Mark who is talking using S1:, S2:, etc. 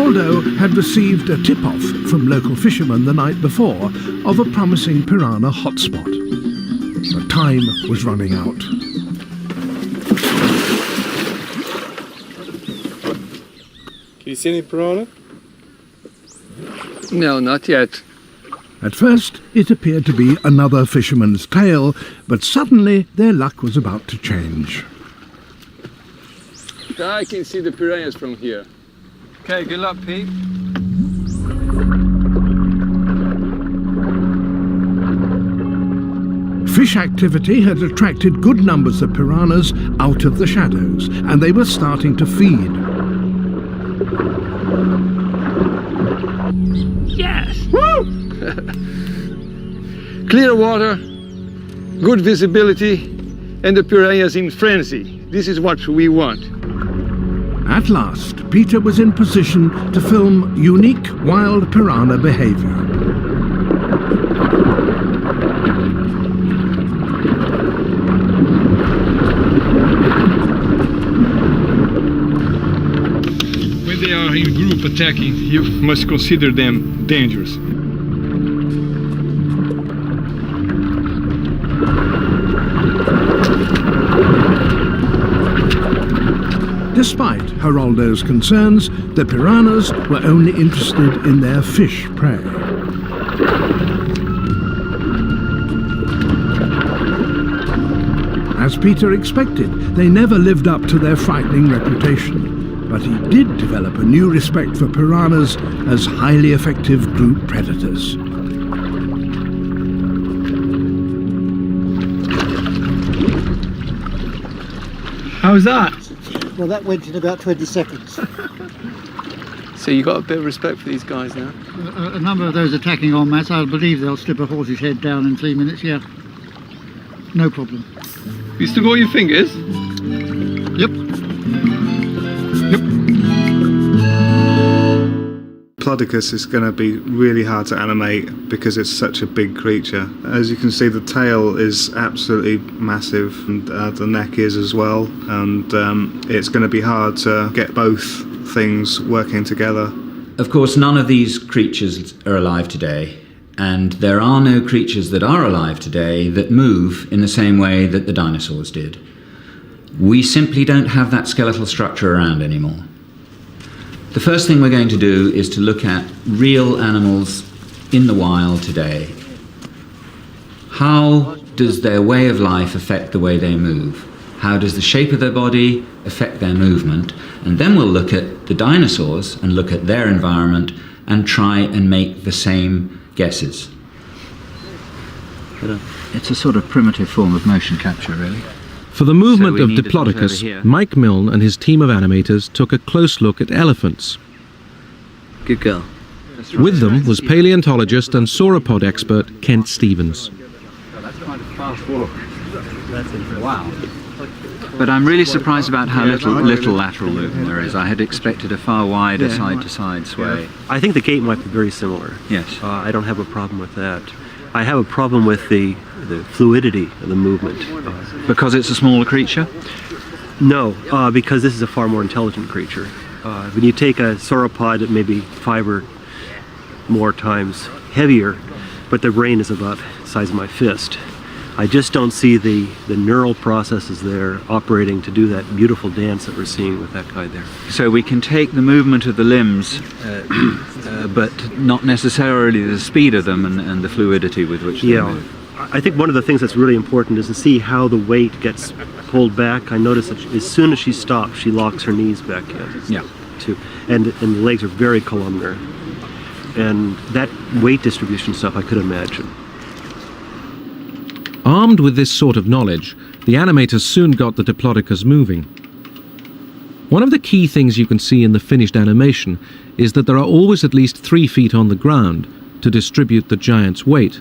S1: Geraldo had received a tip-off from local fishermen the night before of a promising piranha hotspot. But time was running out.
S2: Can you see any piranha?
S3: No, not yet.
S1: At first, it appeared to be another fisherman's tale, but suddenly their luck was about to change.
S3: I can see the piranhas from here. Okay, good luck, Pete.
S1: Fish activity had attracted good numbers of piranhas out of the shadows, and they were starting to feed.
S3: Yes! Woo! Clear water, good visibility, and the piranhas in frenzy. This is what we want.
S1: At last, Peter was in position to film unique wild piranha behavior.
S3: When they are in group attacking, you must consider them dangerous.
S1: Despite Geraldo's concerns, the piranhas were only interested in their fish prey. As Peter expected, they never lived up to their frightening reputation, but he did develop a new respect for piranhas as highly effective group predators.
S3: How's that?
S4: Well, that went in about 20 seconds.
S3: So you got a bit of respect for these guys now?
S4: A number of those attacking en masse, I believe they'll slip a horse's head down in 3 minutes, yeah. No problem.
S3: You still got your fingers?
S4: Yep.
S2: Diplodocus is going to be really hard to animate because it's such a big creature. As you can see, the tail is absolutely massive, and the neck is as well, and it's going to be hard to get both things working together.
S5: Of course, none of these creatures are alive today, and there are no creatures that are alive today that move in the same way that the dinosaurs did. We simply don't have that skeletal structure around anymore. The first thing we're going to do is to look at real animals in the wild today. How does their way of life affect the way they move? How does the shape of their body affect their movement? And then we'll look at the dinosaurs and look at their environment and try and make the same guesses.
S6: It's a sort of primitive form of motion capture, really.
S7: For the movement of Diplodocus, Mike Milne and his team of animators took a close look at elephants.
S6: Good girl.
S7: With them was paleontologist and sauropod expert Kent Stevens.
S6: That's quite a fast walk. Wow. But I'm really surprised about how little lateral movement there is. I had expected a far wider side-to-side sway.
S8: I think the gait might be very similar.
S6: Yes.
S8: I don't have a problem with that. I have a problem with the fluidity of the movement.
S6: Because it's a smaller creature?
S8: No, because this is a far more intelligent creature. When you take a sauropod that may be 5 or more times heavier, but the brain is about the size of my fist, I just don't see the neural processes there operating to do that beautiful dance that we're seeing with that guy there.
S6: So we can take the movement of the limbs, but not necessarily the speed of them and the fluidity with which they move.
S8: I think one of the things that's really important is to see how the weight gets pulled back. I notice that as soon as she stops, she locks her knees back in.
S6: Yeah.
S8: And the legs are very columnar. And that weight distribution stuff I could imagine.
S7: Armed with this sort of knowledge, the animators soon got the Diplodocus moving. One of the key things you can see in the finished animation is that there are always at least 3 feet on the ground to distribute the giant's weight.